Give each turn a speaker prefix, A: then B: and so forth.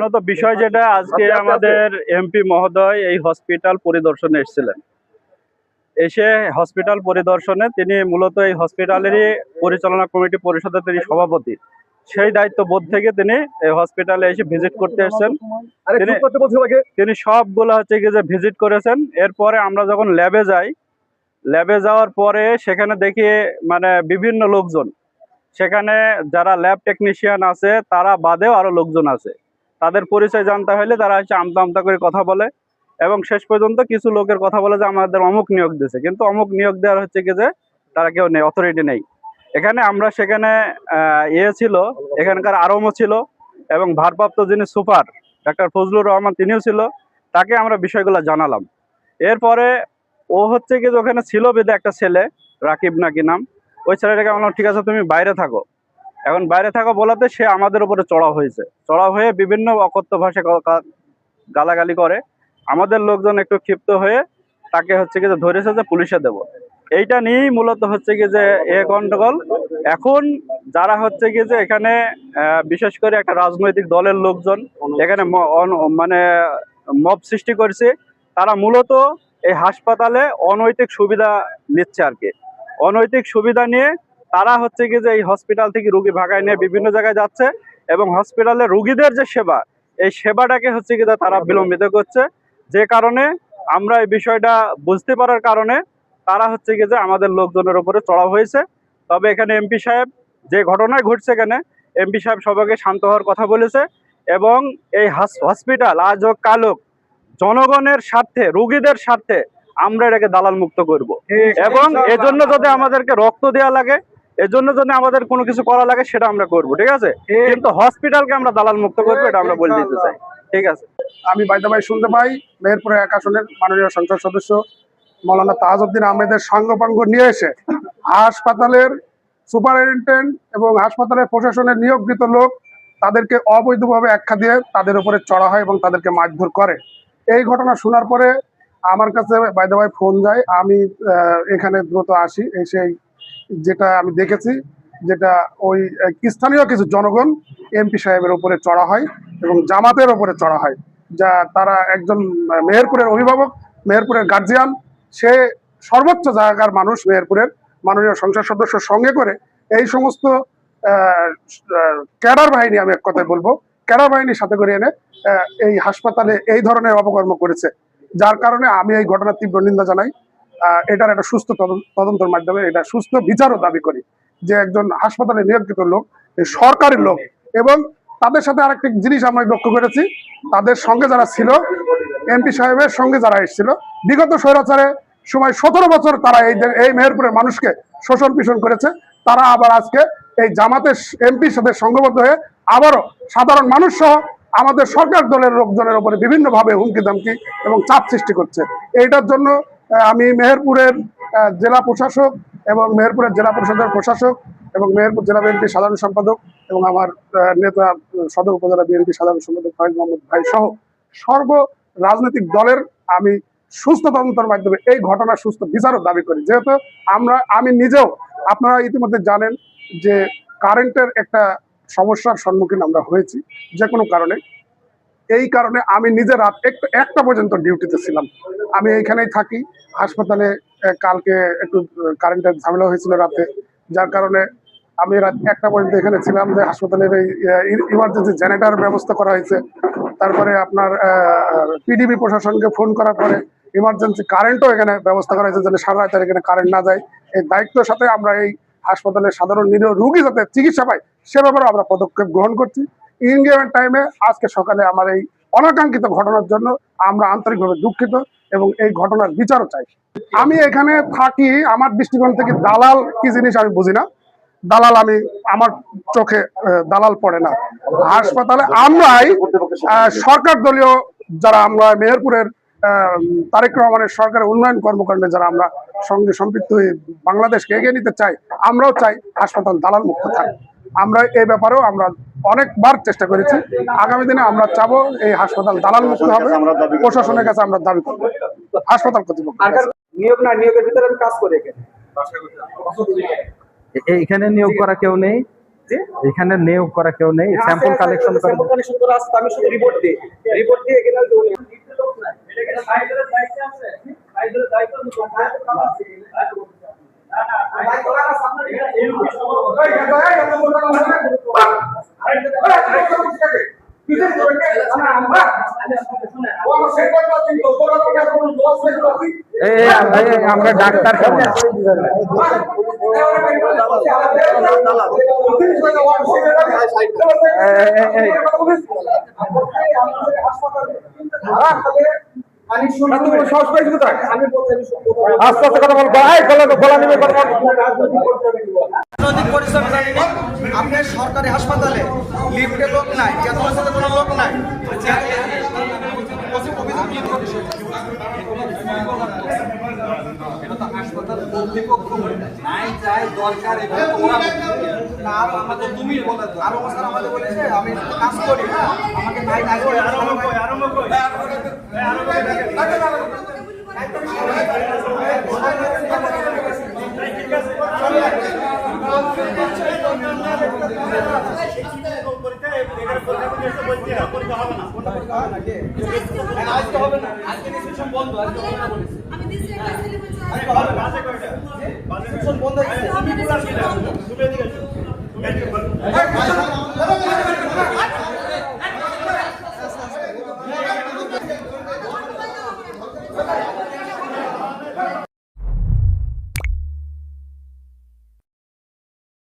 A: প্রধানত বিষয় যেটা আজকে আমাদের এমপি মহোদয় এই হসপিটাল পরিদর্শনে এসেছিলেন। এসে হসপিটাল পরিদর্শনে তিনি মূলত এই হসপিটালেরই পরিচালনা কমিটি পরিষদের তিনি সভাপতি, সেই দায়িত্ববোধ থেকে তিনি এই হসপিটালে এসে ভিজিট করতে এসেছেন। তিনি সবগুলো হচ্ছে কি যে ভিজিট করেছেন। এরপরে আমরা যখন ল্যাবে যাই, ল্যাবে যাওয়ার পরে সেখানে দেখি মানে বিভিন্ন লোকজন, সেখানে যারা ল্যাব টেকনিশিয়ান আছে তারা বাদেও আরো লোকজন আছে। তাদের পরিচয় জানতে হলে তারা হচ্ছে আমতা আমতা করে কথা বলে এবং শেষ পর্যন্ত কিছু লোকের কথা বলে যে আমাদের অমুক নিয়োগ দিয়েছে, কিন্তু অমুক নিয়োগ দেওয়ার হচ্ছে কি যে তারা কেউ নেই, অথরিটি নেই এখানে। আমরা সেখানে ছিল, এখানকার আরমও ছিল এবং ভারপ্রাপ্ত যিনি সুপার ডাক্তার ফজলুর রহমান তিনিও ছিল। তাকে আমরা বিষয়গুলো জানালাম। এরপরে ও হচ্ছে কি যে ওখানে ছিল বেদে একটা ছেলে রাকিব নাকি নাম, ওই ছেলেটাকে বললাম ঠিক আছে তুমি বাইরে থাকো। এখন বাইরে থাকো বলাতে সে আমাদের উপরে চড়াও হয়েছে, চড়াও হয়ে বিভিন্ন অকথ্য ভাষায় গালাগালি করে। আমাদের লোকজন একটু ক্ষিপ্ত হয়ে তাকে হচ্ছে কি যে ধরেছে যে পুলিশে দেব। এইটা নিয়েই মূলত হচ্ছে কি যে এ গন্ডগোল। এখন যারা হচ্ছে কি যে এখানে বিশেষ করে একটা রাজনৈতিক দলের লোকজন এখানে মানে মব সৃষ্টি করছে, তারা মূলত এই হাসপাতালে অনৈতিক সুবিধা নিচ্ছে আর কি। অনৈতিক সুবিধা নিয়ে তারা হচ্ছে কি যে এই হসপিটাল থেকে রুগী ভাগায় নিয়ে বিভিন্ন জায়গায় যাচ্ছে এবং হসপিটালে রুগীদের যে সেবা, এই সেবাটাকে হচ্ছে কি তারা বিলম্বিত করছে। যে কারণে আমরা এই বিষয়টা বুঝতে পারার কারণে তারা হচ্ছে কি যে আমাদের লোকজনের উপরে চড়াও হয়েছে। তবে এখানে এমপি সাহেব যে ঘটনায় ঘটছে, এখানে এমপি সাহেব সবাইকে শান্ত হওয়ার কথা বলেছে এবং এই হসপিটাল আজ হোক কাল হোক জনগণের স্বার্থে, রুগীদের স্বার্থে আমরা এটাকে দালাল মুক্ত করব এবং এজন্য যদি আমাদেরকে রক্ত দেওয়া লাগে, এজন্য যদি আমাদের কোনো কিছু করা লাগে সেটা আমরা করব, ঠিক আছে, কিন্তু হসপিটালকে আমরা দালাল মুক্ত করবো, এটা আমরা বলে দিতে চাই। ঠিক আছে।
B: আমি বাইদা ভাই শুনতে পাই মেহেরপুরের ১ আসনের মাননীয় সংসদ সদস্য মৌলানা তাজউদ্দিন আহমেদের সাঙ্গপাঙ্গ নিয়ে এসে হাসপাতালের সুপারিনটেন্ডেন্ট এবং হাসপাতালের প্রশাসনের নিয়োগকৃত লোক তাদেরকে অবৈধভাবে আখ্যা দিয়ে তাদের উপরে চড়া হয় এবং তাদেরকে মারধর করে। এই ঘটনা শোনার পরে আমার কাছে বাইদা ভাই ফোন যায়। আমি এখানে দ্রুত আসি। এসে যেটা আমি দেখেছি, যেটা ওই স্থানীয় কিছু জনগণ এমপি সাহেবের উপরে চড়া হয় এবং জামাতের উপরে চড়া হয়। যা তারা একজন মেহেরপুরের অভিভাবক, মেহেরপুরের গার্জিয়ান, সে সর্বোচ্চ জায়গার মানুষ, মেহেরপুরের মাননীয় সংসদ সদস্যের সঙ্গে করে এই সমস্ত ক্যাডার বাহিনী, আমি এক কথায় বলবো ক্যাডার বাহিনীর সাথে করে এনে এই হাসপাতালে এই ধরনের অপকর্ম করেছে। যার কারণে আমি এই ঘটনার তীব্র নিন্দা জানাই। এটার একটা সুস্থ তদন্তের মাধ্যমে এটা সুস্থ বিচারও দাবি করি যে একজন হাসপাতালে নিয়োজিত লোক, সরকারি লোক, এবং তাদের সাথে আরেকটি জিনিস আমরা লক্ষ্য করেছি, তাদের সঙ্গে যারা ছিল, এমপি সাহেবের সঙ্গে যারা এসেছিল বিগত স্বৈরাচারের সময় 17 বছর তারা এই মেহেরপুরের মানুষকে শোষণ পিষণ করেছে, তারা আবার আজকে এই জামাতের এমপির সাথে সংঘবদ্ধ হয়ে আবারও সাধারণ মানুষ সহ আমাদের সরকার দলের লোকজনের উপরে বিভিন্নভাবে হুমকি ধমকি এবং চাপ সৃষ্টি করছে। এইটার জন্য আমি মেহেরপুরের জেলা প্রশাসক এবং মেহেরপুরের জেলা পরিষদের প্রশাসক এবং মেহেরপুর জেলা বিএনপি সাধারণ সম্পাদক এবং আমার নেতা সদর উপজেলা বিএনপি সাধারণ সম্পাদক ফাইজ মোহাম্মদ ভাই সহ সর্ব রাজনৈতিক দলের আমি সুস্থ তদন্তের মাধ্যমে এই ঘটনার সুস্থ বিচারও দাবি করি। যেহেতু আমি নিজেও, আপনারা ইতিমধ্যে জানেন যে কারেন্টের একটা সমস্যার সম্মুখীন আমরা হয়েছি যে কোনো কারণে। এই কারণে আমি নিজে রাত 1টা পর্যন্ত ডিউটিতে ছিলাম। আমি এইখানেই থাকি হাসপাতালে। কালকে একটু কারেন্টের ঝামেলা হয়েছিল রাতে, যার কারণে আমি রাত 1টা পর্যন্ত এখানে ছিলাম। যে হাসপাতালের এই ইমার্জেন্সি জেনারেটর ব্যবস্থা করা হয়েছে, তারপরে আপনার পিডিবি প্রশাসনকে ফোন করার পরে ইমার্জেন্সি কারেন্টও এখানে ব্যবস্থা করা হয়েছে, যাতে সারা রাত এখানে কারেন্ট না যায়। এই দায়িত্বের সাথে আমরা এই হাসপাতালের সাধারণ নিরীহ রোগী যাতে চিকিৎসা পায় সে ব্যাপারে আমরা পদক্ষেপ গ্রহণ করছি। ইন গিভেন টাইমে আজকে সকালে আমার এই অনাকাঙ্ক্ষিত ঘটনার জন্য আমরা আন্তরিকভাবে দুঃখিত এবং এই ঘটনার বিচারও চাই। আমি এখানে থাকি, আমার দৃষ্টিকোণ থেকে দালাল কি জিনিস আমি বুঝি না। দালাল আমি, আমার চোখে দালাল পড়ে না। হাসপাতালে আমরাই সরকার দলীয় যারা, আমরা মেহেরপুরের তারেক রহমানের সরকারের উন্নয়ন কর্মকাণ্ডে যারা আমরা সঙ্গে সম্পৃক্ত হয়ে বাংলাদেশকে এগিয়ে নিতে চাই, আমরাও চাই হাসপাতাল দালাল মুক্ত থাক। আমরা এই ব্যাপারেও আমরা অনেকবার চেষ্টা করেছি। আগামী দিনে আমরা চাবো এই হাসপাতাল দালাল মুক্ত হবে। প্রশাসনের কাছে আমরা দাবি করবো, হাসপাতাল কর্তৃপক্ষ
C: নিয়োগ না, নিয়োগের ভিতরে কাজ করে
D: এখানে নিয়োগ করা কেউ নেই।
C: এখানে নিয়োগ করা কেউ নেই, স্যাম্পল কালেকশন করে।
D: স্যাম্পল কালেকশন করা আছে, আমি শুধু রিপোর্ট দিই, রিপোর্ট দিয়ে এখানে
C: আমরা ডাক্তার কেমন? আস্তে আস্তে কথা বলবো, গলা নেমে কথা বলবো।
D: রাজনৈতিক পরিচয় জানি না। আপনার সরকারি হাসপাতালে লিফটে লোক নাই, চেতনার সাথে কোনো লোক নাই। হাসপাতাল কর্তৃপক্ষ নাই চাই দরকার, আমাদের তুমি বলে আরো স্যার আমাদের বলেছে আমি কাজ করি না, আমাকে নাই আজকে হবে না, আজকে ডিসিশন বন্ধ, আজকে হবে না বলেছে। আমি দিছি একটা ছেলে বলছে আজকে হবে না, বাজে কয়টা বাজে ডিসিশন বন্ধ হয়ে গেছে। আমি পুরো আসি না, তুমি এদিকে আসো।